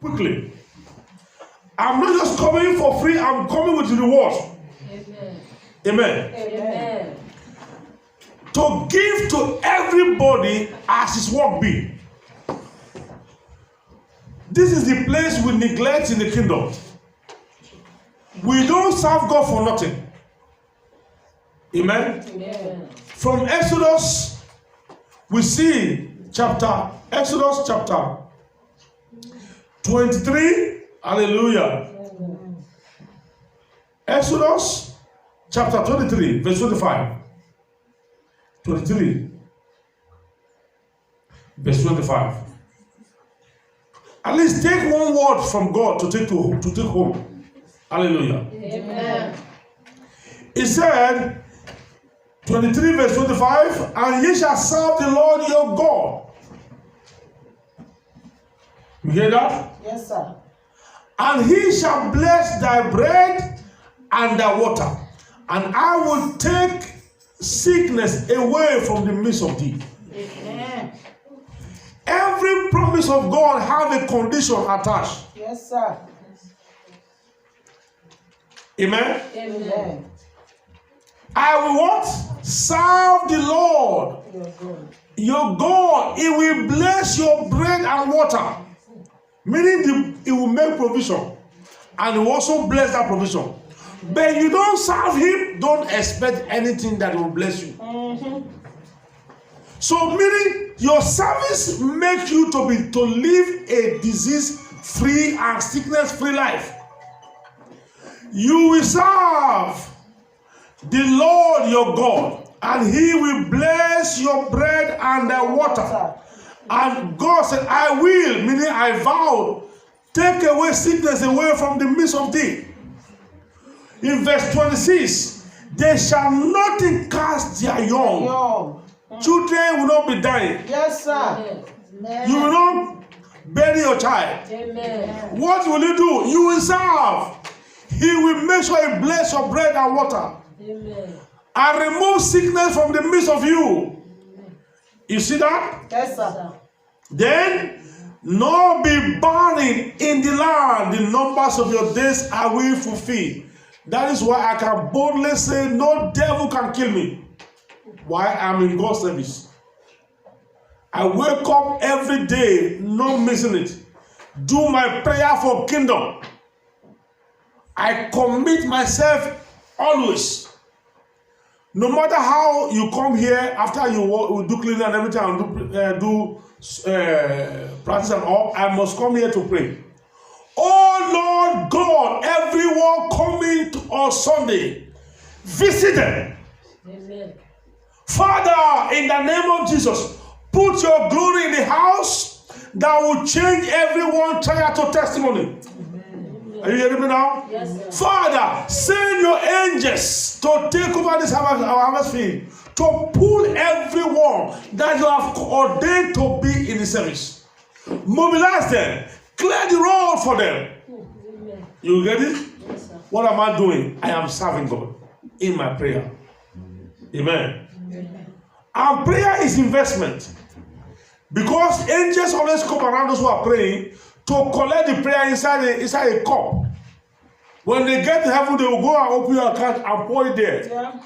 quickly. I'm not just coming for free, I'm coming with reward. Amen. Amen. To give to everybody as his work be. This is the place we neglect in the kingdom. We don't serve God for nothing. Amen. Amen. From Exodus, we see Exodus chapter 23. Hallelujah. Exodus chapter 23, verse 25. 23, verse 25. At least take one word from God to take home. Hallelujah. Amen. He said, 23 verse 25, and ye shall serve the Lord your God. You hear that? Yes, sir. And he shall bless thy bread and thy water, and I will take sickness away from the midst of thee. Amen. Every promise of God have a condition attached. Yes, sir. Amen. Amen. I will what? Serve the Lord your God. He will bless your bread and water. Meaning he will make provision. And he will also bless that provision. But you don't serve him, don't expect anything that will bless you. So meaning your service makes you to live a disease-free and sickness-free life. You will serve the Lord your God, and he will bless your bread and the water. And God said, I will, meaning I vow, take away sickness away from the midst of thee. In verse 26, they shall not cast their young. Children will not be dying. Yes, sir. Amen. You will not bury your child. Amen. What will you do? You will serve. He will make sure he bless your bread and water. Amen. And remove sickness from the midst of you. You see that? Yes, sir. Then, nor be barren in the land. The numbers of your days I will fulfill. That is why I can boldly say, no devil can kill me. Why? I'm in God's service. I wake up every day, not missing it. Do my prayer for kingdom. I commit myself always. No matter how you come here, after you do cleaning and everything, and do practice and all, I must come here to pray. Oh Lord God, everyone coming on Sunday, visit them. Amen. Father, in the name of Jesus, put your glory in the house that will change everyone trial to testimony. Are you hearing me now? Yes, sir. Father, send your angels to take over this harvest field, to pull everyone that you have ordained to be in the service. Mobilize them. Clear the road for them. Amen. You get it? Yes, sir. What am I doing? I am serving God in my prayer. Amen. And prayer is investment. Because angels always come around those who are praying to collect the prayer inside a cup. When they get to heaven, they will go and open your account and pour it there. Yeah.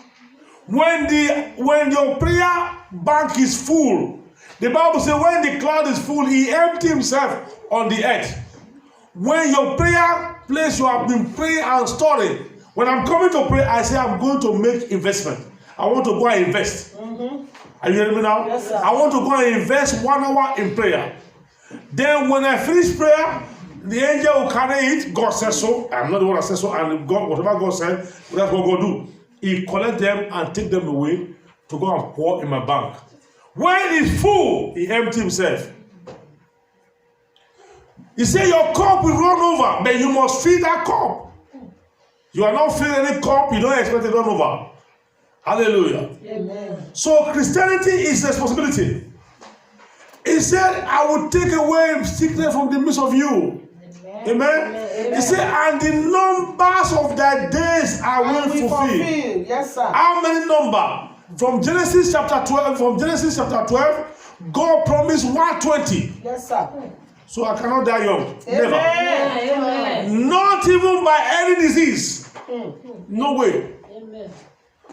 When your prayer bank is full, the Bible says when the cloud is full, he empties himself on the earth. When your prayer place you have been praying and storing, when I'm coming to pray, I say I'm going to make investment. I want to go and invest. Are you hearing me now? Yes, sir. I want to go and invest 1 hour in prayer. Then when I finish prayer, the angel will carry it. God says so. I'm not the one that says so. And God, whatever God said, that's what God do. He collect them and take them away to go and pour in my bank. When it's full, he empties himself. He said your cup will run over, but you must fill that cup. You are not filling any cup, you don't expect it to run over. Hallelujah. Amen. So Christianity is responsibility. He said, I will take away sickness from the midst of you. Amen. Amen. He said, and the numbers of thy days I will fulfill. Yes, sir. How many number? From Genesis chapter 12, God promised 120. Yes, sir. So I cannot die young. Never. Amen. Not even by any disease. No way. Amen.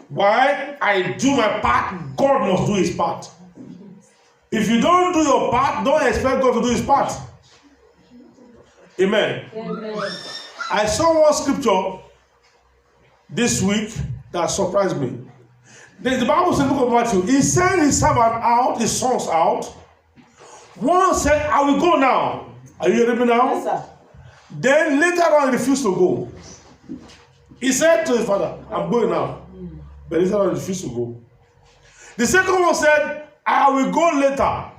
Why? I do my part, God must do his part. If you don't do your part, don't expect God to do his part. Amen. Amen. I saw one scripture this week that surprised me. The Bible says, look at Matthew. He sent his servant out, his sons out. One said, I will go now. Are you hearing me now? Yes, sir. Then later on, he refused to go. He said to his father, I'm going now. But later on, he refused to go. The second one said, I will go later.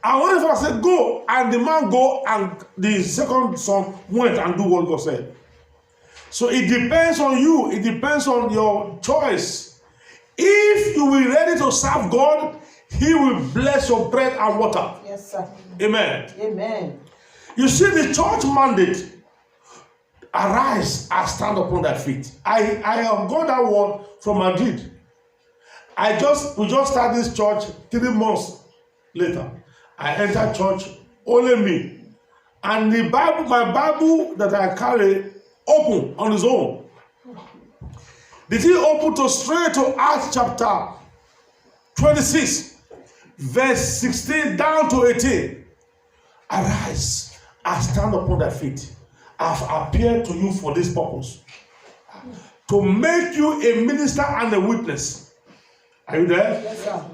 And when the father said, go, and the man go, and the second son went and do what God said. So it depends on you. It depends on your choice. If you will be ready to serve God, he will bless your bread and water. Yes, sir. Amen. Amen. You see the church mandate, arise and stand upon thy feet. I have got that word from Madrid. We just started this church 3 months later. I entered church, only me. And the Bible, my Bible that I carry, open on its own. Did he open to straight to Acts chapter 26, verse 16 down to 18. Arise and stand upon thy feet. I have appeared to you for this purpose, to make you a minister and a witness. Are you there? Yes, sir.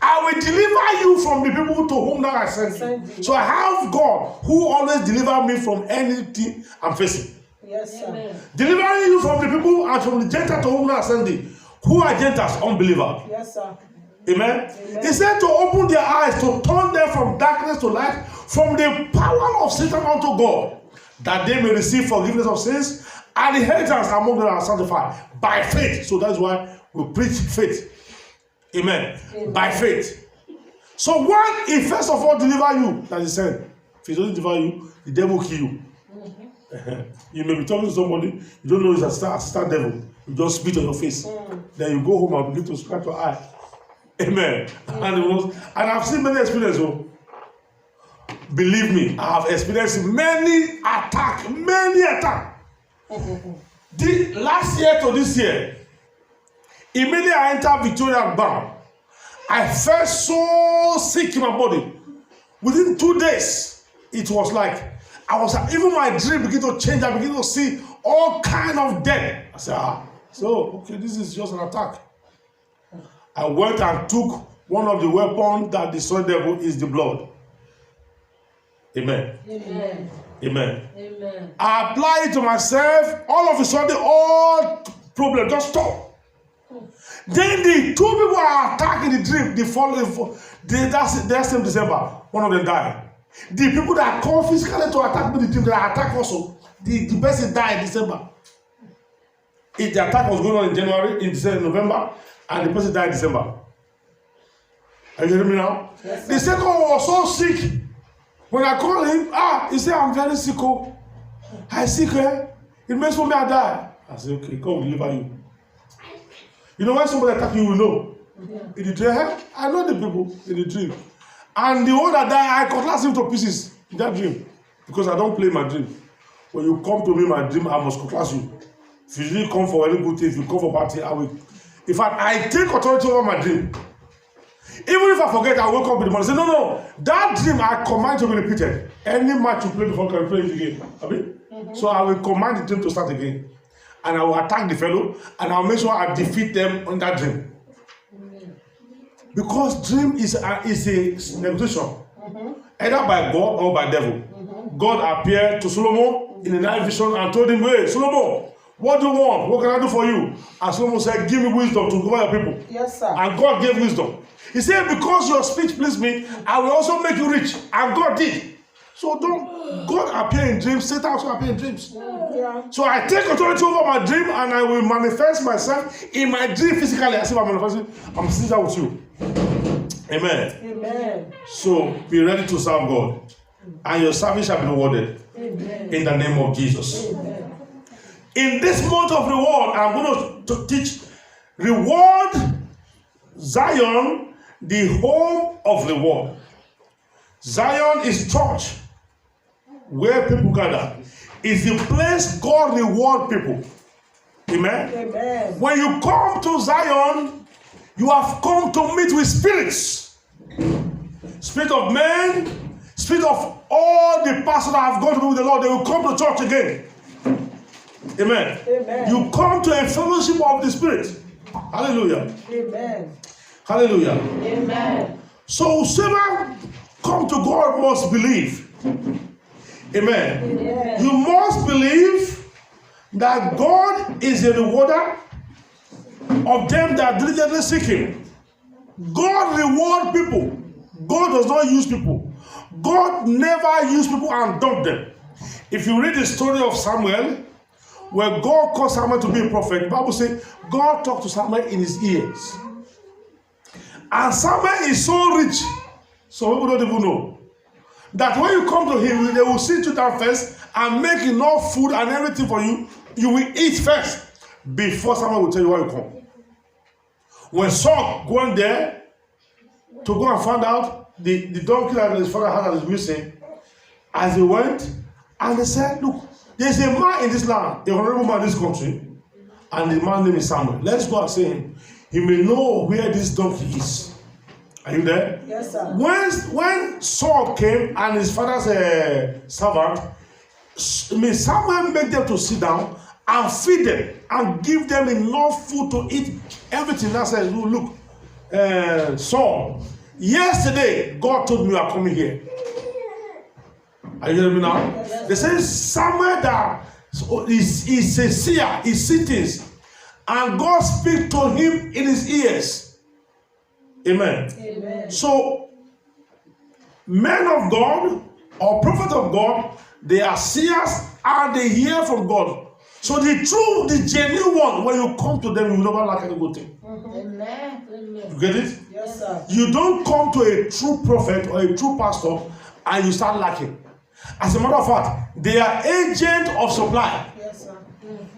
I will deliver you from the people to whom thou hast sent you. So I have God who always delivers me from anything I'm facing. Yes, sir. Amen. Delivering you from the people and from the Gentiles to whom thou hast sent thee. Who are Gentiles? Unbelievers. Yes, sir. Amen. Amen. He said to open their eyes, to turn them from darkness to light, from the power of Satan unto God, that they may receive forgiveness of sins and inheritance among them that are sanctified by faith. So that's why we preach faith. Amen. Amen. By faith. So when he first of all deliver you, that he said, if he doesn't deliver you, the devil will kill you. You may be talking to somebody, you don't know it's a star devil. You just spit on your face. Then you go home and begin to scratch your eye. Amen. And I've seen many experiences. Oh. Believe me, I have experienced many attacks. The last year to this year, immediately I entered Victoria Bank, I felt so sick in my body. Within 2 days, it was like even my dream began to change. I began to see all kind of death. I said, so okay, this is just an attack. I went and took one of the weapons that destroyed the devil is the blood. Amen. Amen. Amen. Amen. I apply it to myself. All of a sudden, all problem just stop. Then the 2 people are attacking the dream. The following, that same December, one of them died. The people that come physically to attack me, the dream, that attack also. The person died in December. The attack was going on in January, in December, November, and the person died in December. Are you hearing me now? Yes, the second one was so sick. When I called him, he said, I'm very sick. Oh. I sick, eh? It makes me I die. I said, okay, God will deliver you. You know when somebody attack you, you know. In the dream, I know the people in the dream. And the one that died, I cutlass him to pieces in that dream. Because I don't play my dream. When you come to me, my dream, I must cutlass you. If you didn't come for any good thing, if you come for bad thing, I will. In fact, I take authority over my dream. Even if I forget, I wake up in the morning and say, no, that dream I command to be repeated. Any match you play before, can play it again. So I will command the dream to start again. And I will attack the fellow, and I will make sure I defeat them on that dream. Because dream is a negotiation. Either by God or by devil. God appeared to Solomon in a night vision and told him, hey, Solomon, what do you want? What can I do for you? And Solomon said, give me wisdom to govern your people. Yes, sir. And God gave wisdom. He said, because your speech pleased me, I will also make you rich. And God did. So God appear in dreams, Satan also appear in dreams. Yeah. So I take authority over my dream and I will manifest myself in my dream physically as if I'm manifesting. I'm sitting there with you. Amen. Amen. So be ready to serve God. And your service shall be rewarded. Amen. In the name of Jesus. Amen. In this month of reward, I'm going to teach reward Zion, the home of reward. Zion is church, where people gather. It's the place God reward people. Amen? Amen. When you come to Zion, you have come to meet with spirits. Spirit of men, spirit of all the pastors that have gone to be with the Lord, they will come to church again. Amen. Amen. You come to a fellowship of the Spirit. Hallelujah. Amen. Hallelujah. Amen. So whosoever come to God must believe. Amen. Amen. You must believe that God is a rewarder of them that diligently seek Him. God rewards people. God does not use people. God never used people and dumped them. If you read the story of Samuel, where God called Samuel to be a prophet, the Bible says God talked to Samuel in his ears. And Samuel is so rich, some people don't even know, that when you come to him, they will sit you down first and make enough food and everything for you. You will eat first before Samuel will tell you why you come. When Saul went there to go and find out the donkey that his father had that is missing, as he went, and they said, look, there's a man in this land, a honorable man in this country, and the man's name is Samuel. Let's go and see him. He may know where this donkey is. Are you there? Yes, sir. When Saul came and his father's servant, Samuel made them to sit down and feed them and give them enough food to eat everything. That says, look, Saul, yesterday God told me you are coming here. Are you hearing me now? Yes. They say Samuel that is a seer, he sees, and God speaks to him in his ears. Amen. Amen. So, men of God or prophet of God, they are seers and they hear from God. So the true, the genuine one, when you come to them, you will never lack any good thing. Amen. You get it? Yes, sir. You don't come to a true prophet or a true pastor and you start lacking. As a matter of fact, they are agent of supply. Yes, sir.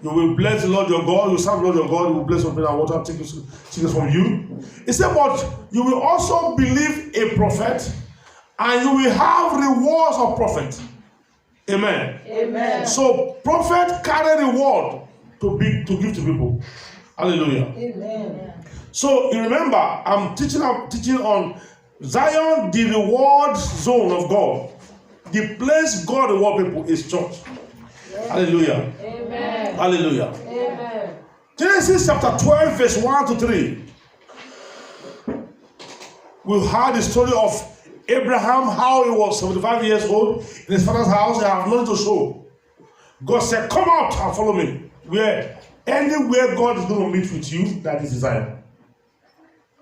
You will bless the Lord your God, you serve the Lord your God, you will bless your bread and water, take it from you. He said, but you will also believe a prophet and you will have rewards of prophet. Amen. Amen. So prophet carry reward to give to people. Hallelujah. Amen. So you remember, I'm teaching on Zion, the reward zone of God. The place God reward people is church. Hallelujah. Amen. Hallelujah. Amen. Genesis chapter 12, verse 1 to 3. We heard the story of Abraham, how he was 75 years old in his father's house. I have nothing to show. God said, come out and follow me. Anywhere God is going to meet with you, that is Zion.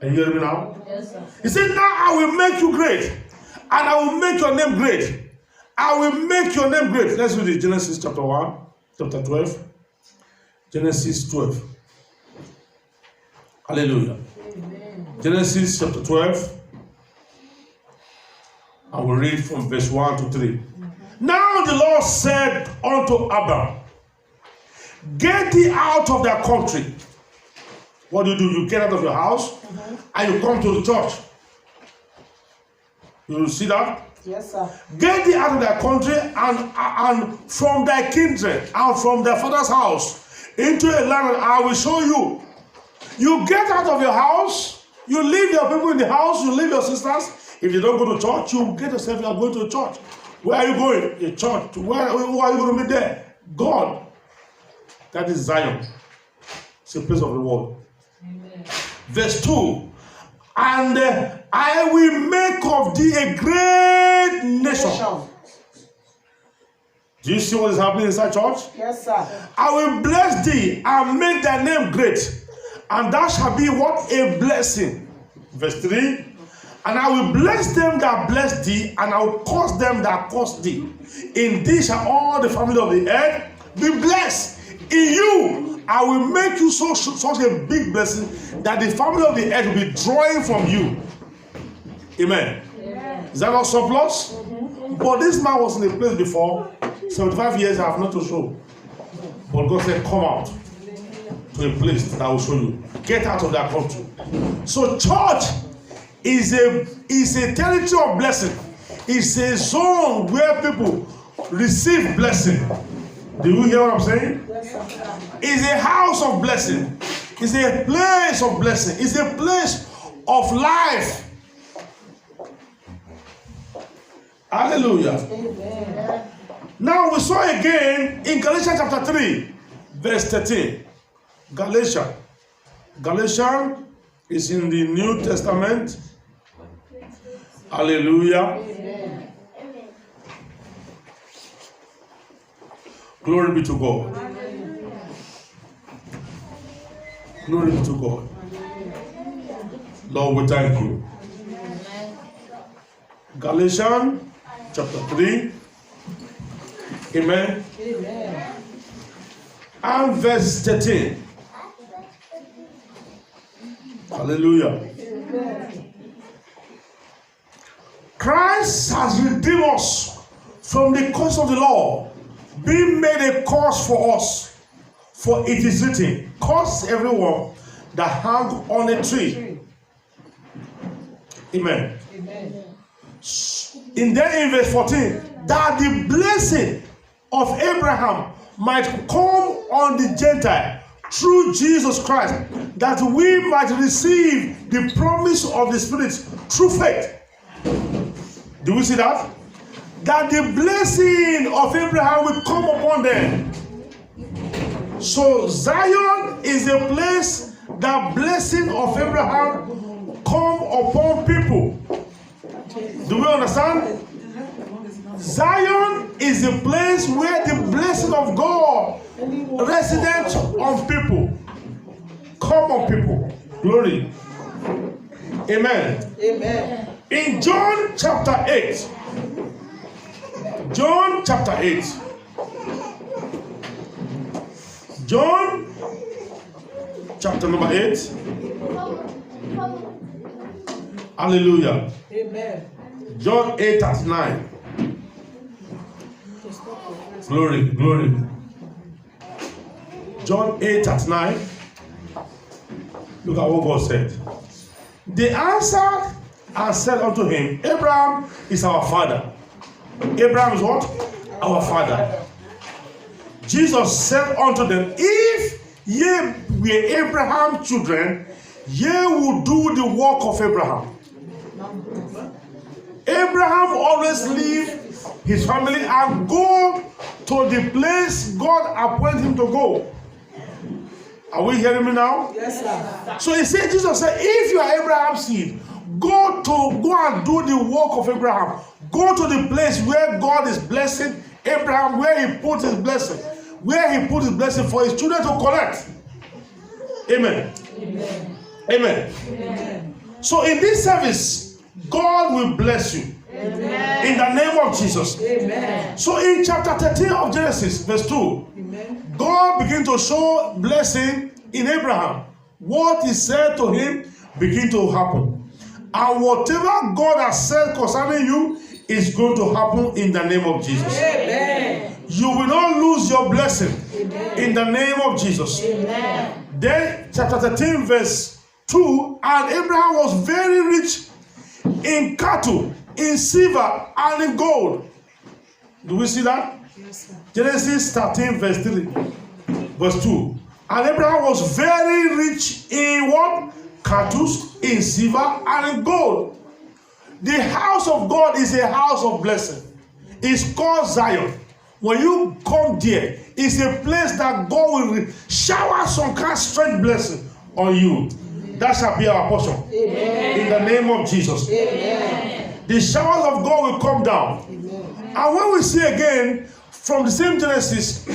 Are you hearing me now? Yes, sir. He said, now I will make you great, and I will make your name great. I will make your name great. Let's read it. Genesis chapter 1, chapter 12. Genesis 12. Hallelujah. Amen. Genesis chapter 12. I will read from verse 1 to 3. Now the Lord said unto Abram, get thee out of thy country. What do? You get out of your house and you come to the church. You see that? Yes, sir. Get thee out of thy country and from thy kindred and from thy father's house into a land that I will show you. You get out of your house, you leave your people in the house, you leave your sisters. If you don't go to church, you get yourself, you are going to a church. Where are you going? A church. Who are you going to be there? God. That is Zion. It's a place of reward. Amen. Verse 2. And I will make of thee a great nation. Do you see what is happening inside church? Yes, sir. I will bless thee and make thy name great, and thou shalt be what? A blessing. Verse 3. And I will bless them that bless thee, and I will curse them that curse thee. In thee shall all the family of the earth be blessed. In you, I will make you such a big blessing that the family of the earth will be drawing from you. Amen. Amen. Is that not surplus? But this man was in a place before 75 years. I have not to show. But God said, come out to a place that I will show you. Get out of that country. So church is a territory of blessing. is a zone where people receive blessing. Do you hear what I'm saying? It's a house of blessing. It's a place of blessing. It's a place of life. Hallelujah. Amen. Now we saw again in Galatians chapter 3, verse 13. Galatians is in the New Testament. Hallelujah. Amen. Glory be to God. Glory be to God. Lord, we thank you. Galatians chapter 3. Amen. Amen. And verse 13. Hallelujah. Christ has redeemed us from the curse of the law, being made a curse for us. For it is written, curse everyone that hang on a tree. Amen. Amen. In verse 14, that the blessing of Abraham might come on the Gentile through Jesus Christ, that we might receive the promise of the Spirit through faith. Do we see that? That the blessing of Abraham will come upon them. So Zion is a place that blessing of Abraham come upon people. Do we understand? Zion is a place where the blessing of God resident on people. Come on people. Glory. Amen. Amen. In John chapter 8. John chapter 8. John chapter number 8. Hallelujah. Amen. John 8:39. Glory, glory. John 8:39. Look at what God said. They answered and said unto him, Abraham is our father. Abraham is what? Our father. Jesus said unto them, if ye were Abraham's children, ye would do the work of Abraham. Abraham always leave his family and go to the place God appointed him to go. Are we hearing me now? Yes, sir. So he said, Jesus said, if you are Abraham's seed, go and do the work of Abraham. Go to the place where God is blessing Abraham, where he put his blessing, for his children to collect. Amen. Amen. Amen. Amen. So in this service, God will bless you. Amen. In the name of Jesus. Amen. So in chapter 13 of Genesis, verse 2, Amen. God began to show blessing in Abraham. What he said to him began to happen. And whatever God has said concerning you is going to happen in the name of Jesus. Amen. You will not lose your blessing. Amen. In the name of Jesus. Amen. Then chapter 13 verse 2, and Abraham was very rich in cattle, in silver, and in gold. Do we see that? Yes, sir. Genesis 13 verse 3, verse 2. And Abraham was very rich in what? Cattle, in silver, and in gold. The house of God is a house of blessing. It's called Zion. When you come there, it's a place that God will shower some kind of strange blessing on you. That shall be our portion. Amen. In the name of Jesus. Amen. The showers of God will come down. Amen. And when we see again from the same Genesis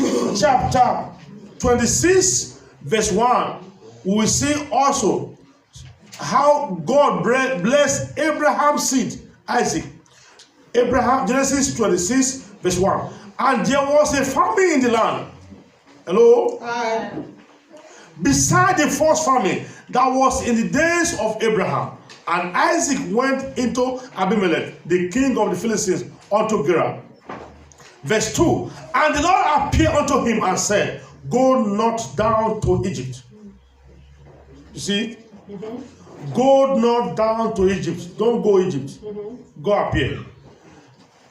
chapter 26 verse 1, we will see also how God blessed Abraham's seed, Isaac. Genesis 26 verse 1. And there was a famine in the land. Hello? Hi. Beside the first famine that was in the days of Abraham. And Isaac went into Abimelech, the king of the Philistines, unto Gerar. Verse 2. And the Lord appeared unto him and said, go not down to Egypt. You see? Go not down to Egypt. Don't go Egypt. Go appear.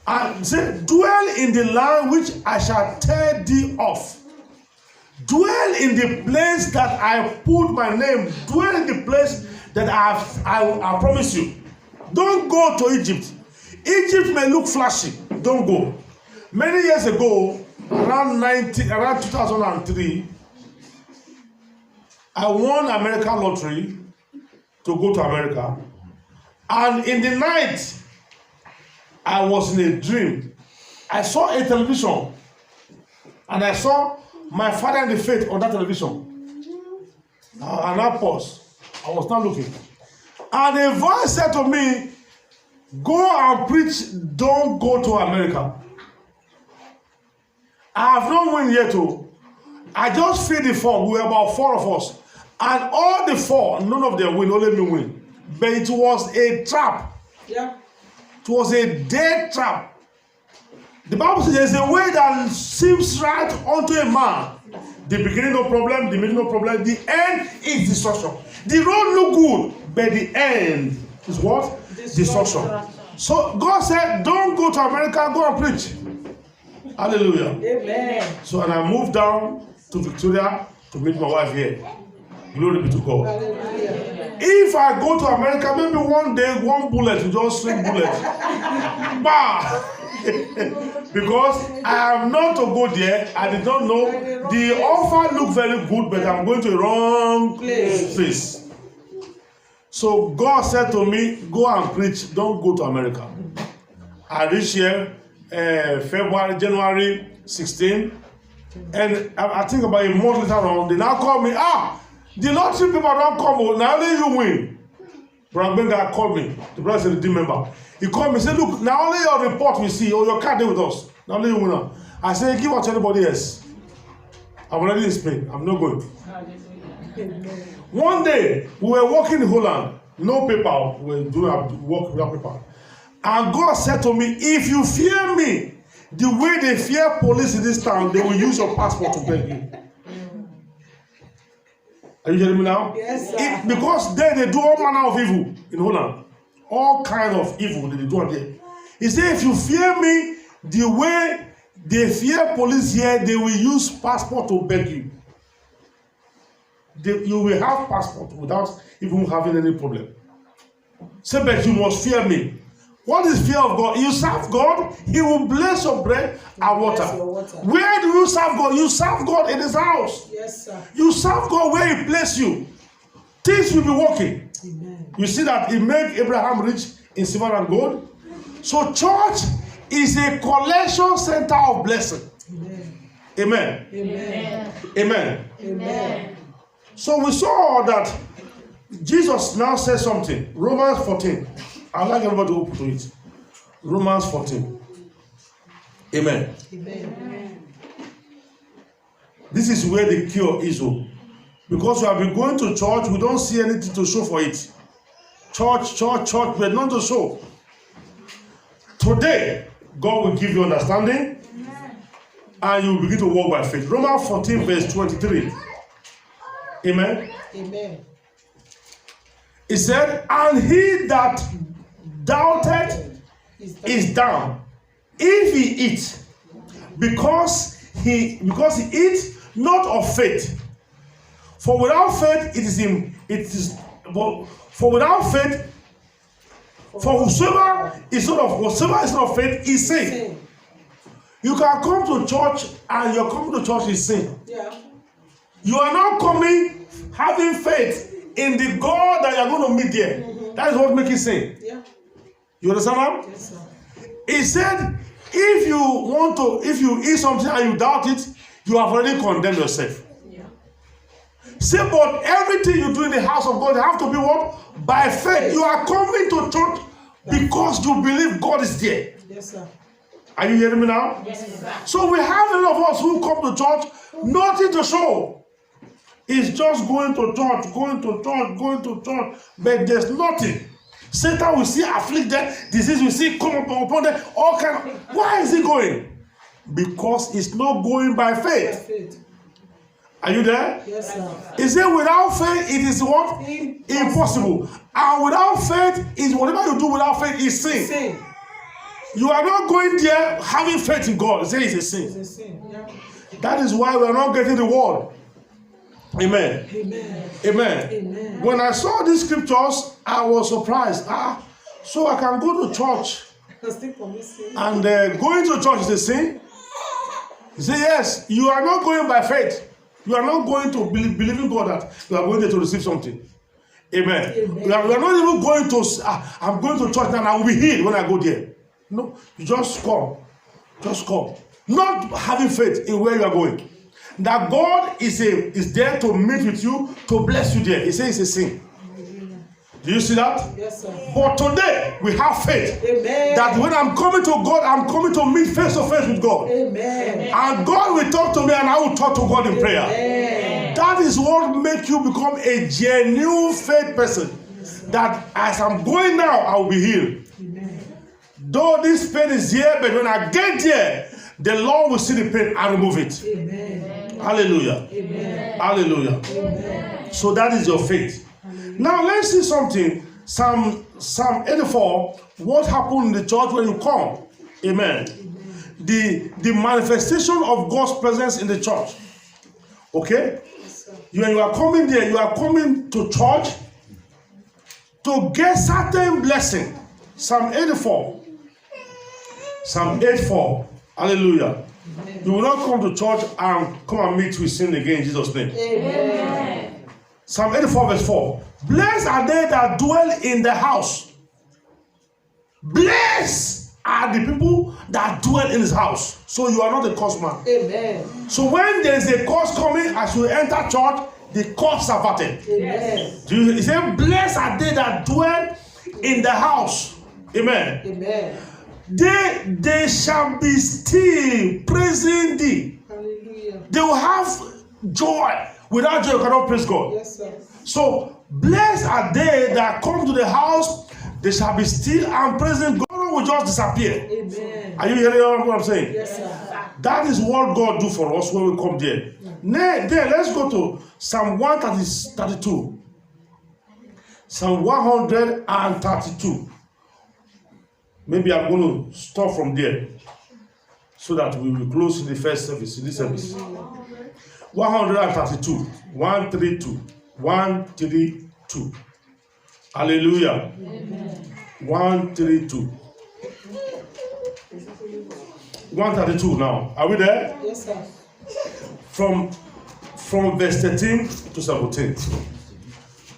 And say, dwell in the land which I shall tell thee of. Dwell in the place that I put my name. Dwell in the place that I promise you. Don't go to Egypt. Egypt may look flashy. Don't go. Many years ago, around 2003, I won American lottery to go to America. And in the night, I was in a dream. I saw a television. And I saw my father in the faith on that television. And I paused. I was not looking. And a voice said to me, go and preach, don't go to America. I have not won yet. I just filled the form. We were about 4 of us. And all the 4, none of them win, only me win. But it was a trap. Yeah. It was a dead trap. The Bible says there's a way that seems right unto a man. The beginning no problem, the middle no problem, the end is destruction. The road look good, but the end is what? Destruction. So God said, don't go to America, go and preach. Hallelujah. Amen. So and I moved down to Victoria to meet my wife here. Glory be to God. Hallelujah. If I go to America, maybe one day, one bullet will just swing bullet. Bah! Because I am not to go there. I did not know. The offer looked very good, but I'm going to the wrong place. So God said to me, go and preach, don't go to America. I reached here January 16. And I think about a month later on, they now call me, the lottery people don't come, now only you win. Brother Benga called me, the president member. He called me, said, look, now only your report we see, or your card there with us. Now only you win. I said, give it to anybody else. I'm already in Spain, I'm not going. One day, we were walking in Holland, no paper, we were doing our work without paper. And God said to me, if you fear me, the way they fear police in this town, they will use your passport to beg you. Are you hearing me now? Yes, sir. Because there they do all manner of evil in Holland. All kind of evil that they do there. He said, if you fear me, the way they fear police here, they will use passport to beg you. You will have passport without even having any problem. Say, but you must fear me. What is fear of God? You serve God, He will bless your bread and water. Where do you serve God? You serve God in His house. Yes, sir. You serve God where He placed you. Things will be working. Amen. You see that He made Abraham rich in silver and gold. So church is a collection center of blessing. Amen. Amen. Amen. Amen. Amen. So we saw that Jesus now says something. Romans 14. I'd like everybody to open to it. Romans 14. Amen. Amen. This is where the cure is. Because we have been going to church, we don't see anything to show for it. Church, but not to show. Today, God will give you understanding. And you will begin to walk by faith. Romans 14 verse 23. Amen. Amen. It said, and he that doubted is down if he eat, because he eat not of faith. For without faith for without faith, for whosoever is not of faith is sin. You can come to church and your coming to church is sin. Yeah. You are now coming having faith in the God that you are going to meet there. That is what makes it sin. Yeah. You understand now? Yes, sir. He said, if you eat something and you doubt it, you have already condemned yourself. Yeah. Say, but everything you do in the house of God, you have to be what? By faith. You are coming to church because you believe God is there. Yes, sir. Are you hearing me now? Yes, sir. So we have a lot of us who come to church, nothing to show. It's just going to church, but there's nothing. Satan will see afflict them, disease will see come upon them, all kind of. Why is he going? Because it's not going by faith. Faith. Are you there? Yes, sir. He said, without faith, it is what? Impossible. And without faith, is whatever you do without faith is sin. Sin. You are not going there having faith in God. Say it's a sin. It's a sin. Yeah. That is why we are not getting the word. Amen. Amen. Amen. Amen. When I saw these scriptures, I was surprised. So I can go to church Still promising. and going to church is a sin? He said, yes, you are not going by faith. You are not going to believe in God that you are going there to receive something. Amen. Amen. We are not even going to, I'm going to church and I will be healed when I go there. No, you just come. Just come. Not having faith in where you are going. That God is there to meet with you, to bless you there. He says it's a sin. Do you see that? Yes, sir. But today, we have faith. Amen. That when I'm coming to God, I'm coming to meet face to face with God. Amen. And God will talk to me and I will talk to God in prayer. Amen. That is what makes you become a genuine faith person. That as I'm going now, I will be healed. Amen. Though this pain is here, but when I get there, the Lord will see the pain and remove it. Amen. Hallelujah. Amen. Hallelujah. Amen. So that is your faith. Now let's see something. Psalm 84. What happened in the church when you come? Amen. The manifestation of God's presence in the church. Okay? When you are coming there, you are coming to church to get certain blessing. Psalm 84. Psalm 84. Hallelujah. You will not come to church and come and meet with sin again in Jesus' name. Amen. Psalm 84 verse 4. Blessed are they that dwell in the house. Blessed are the people that dwell in his house. So you are not a cursed man. Amen. So when there is a curse coming, as you enter church, the curse is averted. Amen. He said, blessed are they that dwell in the house. Amen. Amen. They shall be still praising thee. Hallelujah. They will have joy. Without joy, you cannot praise God. Yes, sir. So, blessed are they that come to the house, they shall be still and praising God. God will just disappear. Amen. Are you hearing what I'm saying? Yes, sir. That is what God do for us when we come there. Then let's go to Psalm 132. Psalm 132. Maybe I'm going to stop from there so that we will close in the first service, in this service. 132. 132. 132. Hallelujah. Amen. 132. 132 now. Are we there? Yes, sir. From verse 13 to 17.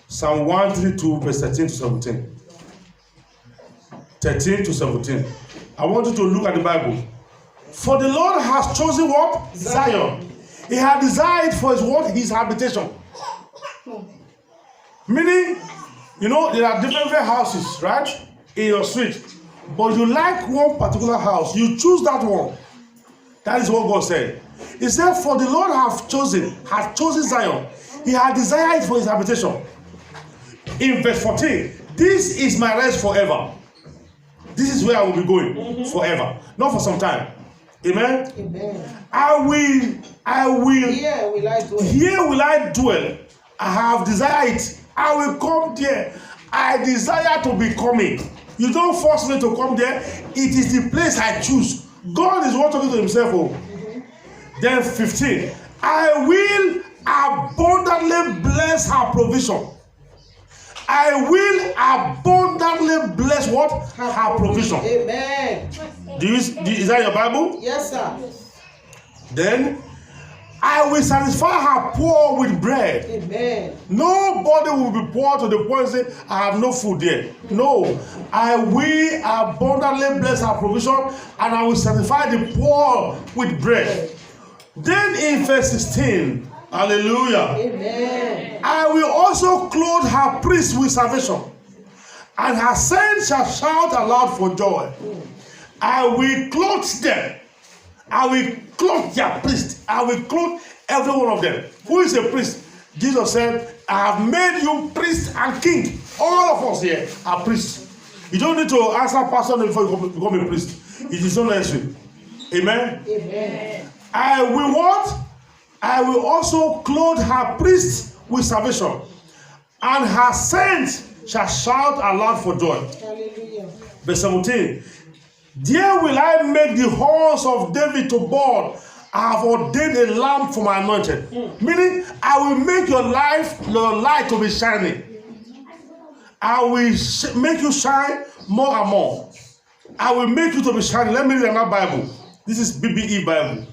Psalm 132, verse 13 to 17. 13 to 17. I want you to look at the Bible. For the Lord has chosen what? Zion. He had desired for his what? His habitation. Meaning, you know, there are different houses, right? In your street. But you like one particular house. You choose that one. That is what God said. He said, for the Lord had chosen Zion. He had desired for his habitation. In verse 14, this is my rest forever. This is where I will be going forever. Not for some time. Amen? Amen. I will. Here will I dwell. I have desired. I will come there. I desire to be coming. You don't force me to come there. It is the place I choose. God is what talking to himself. Then 15. I will abundantly bless her provision. I will abundantly bless what? Her provision. Amen. Is that your Bible? Yes, sir. Then I will satisfy her poor with bread. Amen. Nobody will be poor to the point say, I have no food there. No. I will abundantly bless her provision and I will satisfy the poor with bread. Then in verse 16, hallelujah. Amen. I will also clothe her priests with salvation, and her saints shall shout aloud for joy. I will clothe them. I will clothe their priests. I will clothe every one of them. Who is a priest? Jesus said, I have made you priest and king. All of us here are priests. You don't need to answer pastor before you become a priest. It is not necessary. Amen? Amen. I will what? I will also clothe her priests with salvation, and her saints shall shout aloud for joy. Hallelujah. Verse 17. There will I make the horns of David to burn. I have ordained a lamp for my anointed. Meaning, I will make your light to be shining. I will make you shine more and more. I will make you to be shining. Let me read another Bible. This is BBE Bible.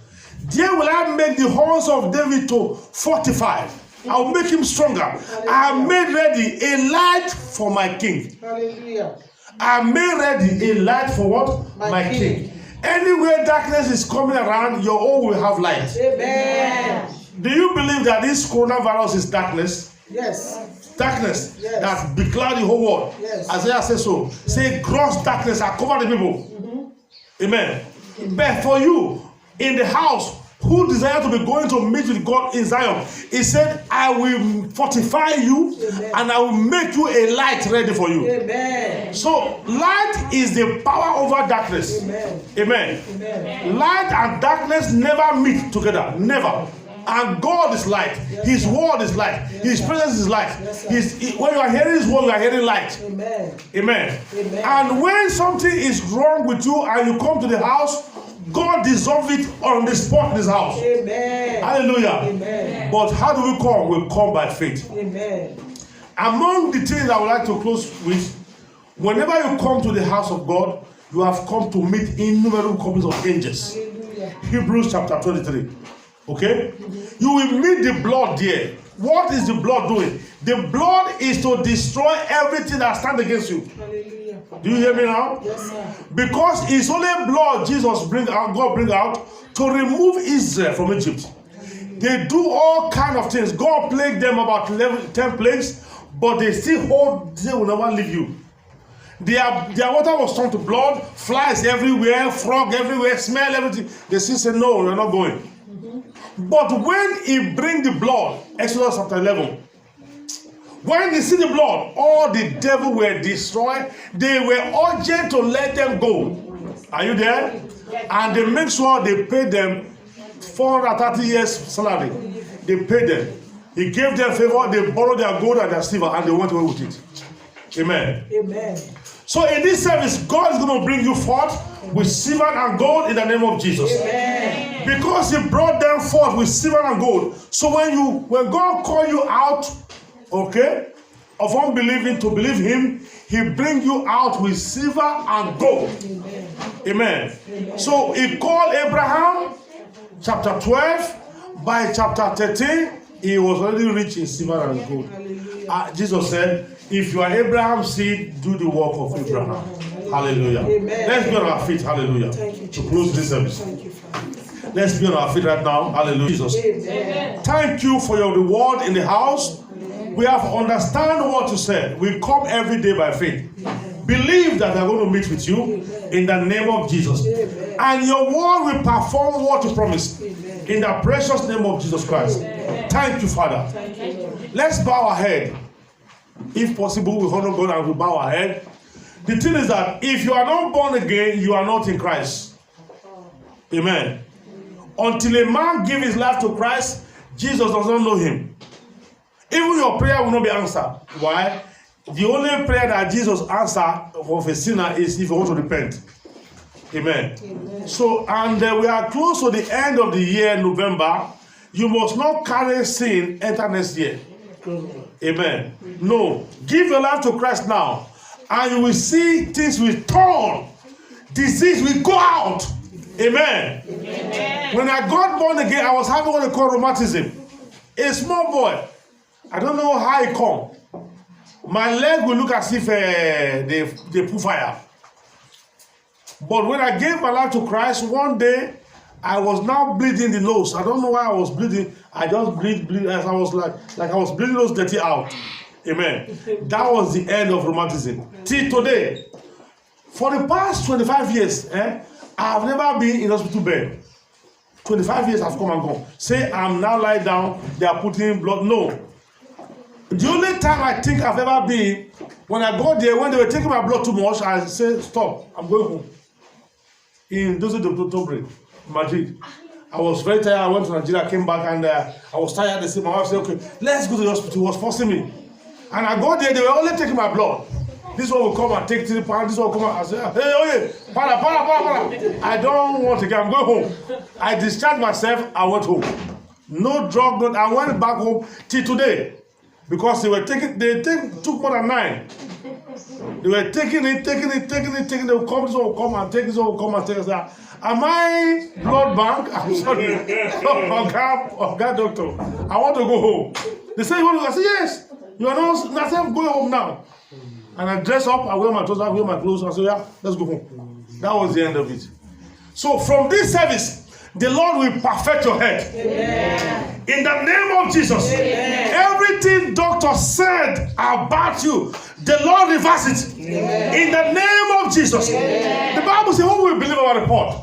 There will I make the horns of David to fortify. I will make him stronger. I have made ready a light for my king. Hallelujah. I have made ready a light for what? My king. Anywhere darkness is coming around, your own will have light. Amen. Do you believe that this coronavirus is darkness? Yes. Darkness Yes. that becloud the whole world. Yes. Isaiah says so. Say gross darkness that cover the people. Amen. But for you in the house who desire to be going to meet with God in Zion, he said, I will fortify you. Amen. And I will make you a light ready for you. Amen. So light is the power over darkness. Amen. Amen. Amen. Light and darkness never meet together. Never. And God is light. Yes, His word is light. His presence is light. Yes, when you are hearing His word, you are hearing light. Amen. Amen. Amen. And when something is wrong with you and you come to the house, God dissolve it on the spot in His house. Amen. Hallelujah. Amen. But how do we come? We come by faith. Amen. Among the things I would like to close with, whenever you come to the house of God, you have come to meet innumerable companies of angels. Hallelujah. Hebrews chapter 23. Okay? You will meet the blood there. What is the blood doing? The blood is to destroy everything that stands against you. Hallelujah. Do you hear me now? Yes, sir. Because it's only blood Jesus bring out, God bring out to remove Israel from Egypt. They do all kind of things. God plagued them about 10 plagues, but they still hold, they will never leave you. Their water was turned to blood, flies everywhere, frog everywhere, smell everything. They still say, no, we're not going. But when he bring the blood, Exodus chapter 11, when they see the blood, all the devil were destroyed. They were urgent to let them go. Are you there? And they make sure they pay them 430 years salary. They paid them. He gave them favor. They borrowed their gold and their silver, and they went away with it. Amen. Amen. So in this service, God is going to bring you forth with silver and gold in the name of Jesus. Amen. Because He brought them forth with silver and gold. So when God call you out, okay, of unbelieving to believe Him, He bring you out with silver and gold. Amen. Amen. Amen. So He called Abraham, chapter 12. By chapter 13, he was already rich in silver and gold. Jesus said, if you are Abraham's seed, do the work of Abraham. Hallelujah. Amen. Let's be on our feet. Hallelujah. To close this service. Thank you, Father. Let's be on our feet right now. Hallelujah. Jesus. Amen. Thank you for your reward in the house. We have understand what you said. We come every day by faith. Believe that they're going to meet with you in the name of Jesus. And your word will perform what you promised. In the precious name of Jesus Christ. Thank you, Father. Thank you, Lord. Let's bow our head. If possible, we honor God and we bow our head. The thing is that if you are not born again, you are not in Christ. Amen. Until a man gives his life to Christ, Jesus does not know him. Even your prayer will not be answered. Why? The only prayer that Jesus answers of a sinner is if you want to repent. Amen. Amen. So, and we are close to the end of the year, November. You must not carry sin enter next year. Amen. No. Give your life to Christ now. And you will see things will turn. Disease will go out. Amen. Amen. When I got born again, I was having what they call rheumatism. A small boy. I don't know how it come. My leg will look as if they put fire. But when I gave my life to Christ, one day, I was now bleeding the nose. I don't know why I was bleeding. I just bleed as I was like I was bleeding those dirty out. Amen. That was the end of rheumatism. Till today, for the past 25 years, I have never been in hospital bed. 25 years have come and gone. Say I'm now lying down, they are putting blood. No. The only time I think I've ever been, when I got there, when they were taking my blood too much, I said, stop, I'm going home. In those days of Madrid. I was very tired. I went to Nigeria, came back, and I was tired. My wife said, okay, let's go to the hospital. He was forcing me. And I got there, they were only taking my blood. This one will come and take 3 pounds. This one will come and say, hey, oh yeah, para. I don't want to go. I'm going home. I discharged myself. I went home. No drug, no. I went back home till today because they took more than 9. They were taking it. They will come. This one will come and take. This one will come and take. Am I blood bank? I'm sorry. Okay, doctor. I want to go home. They say, I say, yes. You are not. I said, I'm going home now. And I dress up, I wear my trousers, I wear my clothes. I say, yeah, let's go home. That was the end of it. So from this service, the Lord will perfect your head. Amen. In the name of Jesus. Amen. Everything doctor said about you, the Lord reverse it. Amen. In the name of Jesus. Amen. The Bible says, who will believe our report?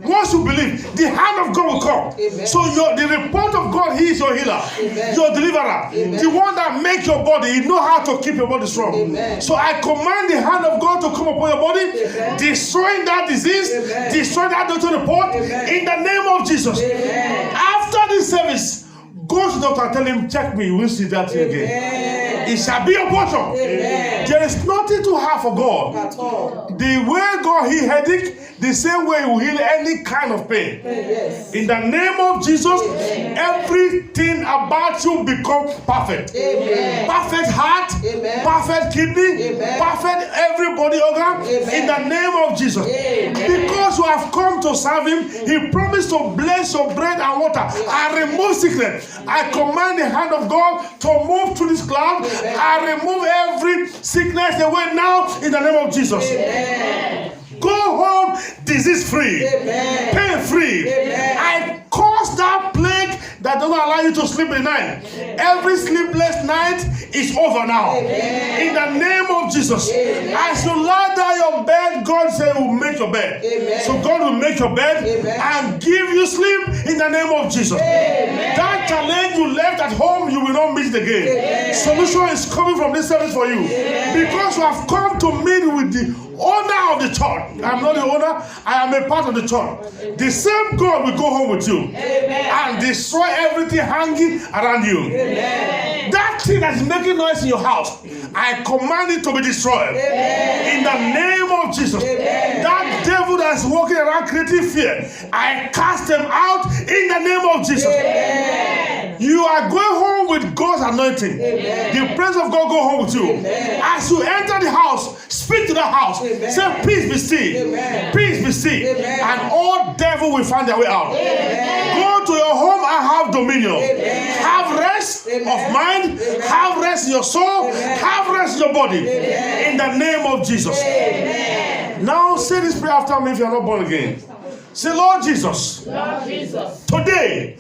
Once you believe, the hand of God will come. Amen. So the report of God, He is your healer, Amen. Your deliverer, Amen. The one that makes your body. He knows how to keep your body strong. Amen. So I command the hand of God to come upon your body, Amen. Destroying that disease, Amen. Destroying that doctor report, Amen. In the name of Jesus. Amen. After this service, go to the doctor and tell him, check me, you will see that thing again. It shall be your portion. Amen. There is nothing too hard for God. At all. The way God heals headache, the same way He will heal any kind of pain. Yes. In the name of Jesus, Amen. Everything about you becomes perfect. Amen. Perfect heart, Amen. Perfect kidney, Amen. Perfect every body organ. Amen. In the name of Jesus. Amen. Because you have come to serve Him, He promised to bless your bread and water and remove sickness. I command the hand of God to move through this cloud. Amen. I remove every sickness away now in the name of Jesus. Amen. Go home disease free, Amen. Pain free. Amen. I curse that plague that doesn't allow you to sleep at night. Amen. Every sleepless night is over now. Amen. In the name of Jesus. Amen. As you lie down your bed, God said He will make your bed. Amen. So God will make your bed, Amen. And give you sleep in the name of Jesus. Amen. That challenge you left at home, you will not meet it again. Amen. Solution is coming from this service for you. Amen. Because you have come to meet with the owner of the church. I'm not the owner, I am a part of the church. The same God will go home with you. Amen. And destroy everything hanging around you. Amen. That thing that is making noise in your house, I command it to be destroyed. Amen. In the name of Jesus. Amen. That devil that is walking around creating fear, I cast them out in the name of Jesus. Amen. You are going home with God's anointing. Amen. The presence of God go home with you. Amen. As you enter the house, speak to the house. Amen. Say, peace be still. Amen. Peace be still. Amen. And all devil will find their way out. Amen. Go to your home and have dominion. Amen. Have rest, Amen. Of mind. Amen. Have rest in your soul. Amen. Have rest in your body. Amen. In the name of Jesus. Amen. Now say this prayer after me if you are not born again. Say, Lord Jesus, today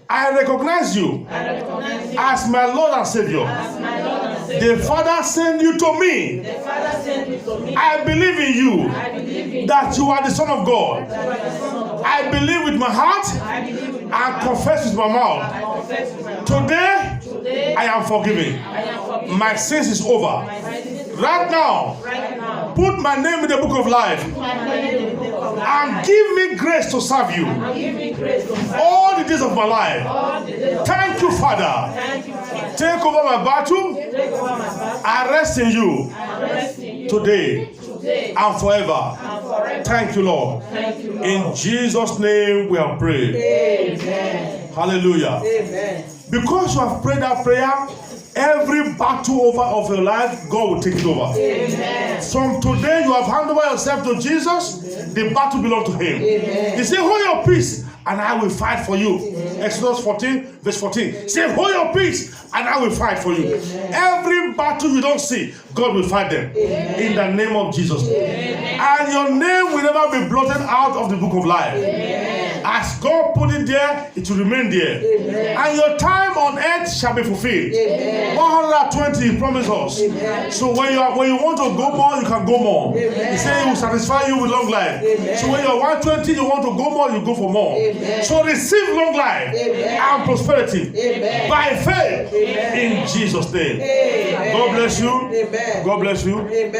I recognize you as my Lord and Savior. The Father sent you to me. I believe in you that you are the Son of God. I believe with my heart and confess with my mouth. Today I am forgiven. My sins is over. Right now, put my name in the book of life and give me grace to serve you all the days of my life. Thank you, Father. Take over my battle. I rest in you today and forever. Thank you, Lord. In Jesus' name we have prayed. Amen. Hallelujah. Amen. Because you have prayed that prayer, every battle over of your life, God will take it over. Amen. From today, you have handed over yourself to Jesus. The battle belongs to Him. Amen. He said, hold your peace, and I will fight for you. Amen. Exodus 14, verse 14. Say, hold your peace, and I will fight for you. Amen. Every battle you don't see, God will fight them. Amen. In the name of Jesus. Amen. And your name will never be blotted out of the book of life. Amen. As God put it there, it will remain there. Amen. And your time on earth shall be fulfilled. Amen. 120 He promised us. Amen. So when you want to go more, you can go more. Amen. He said He will satisfy you with long life. Amen. So when you're 120, you want to go more, you go for more. Amen. So receive long life. Amen. And prosperity. Amen. By faith. Amen. In Jesus' name. Amen. God bless you. Amen. God bless you. Amen.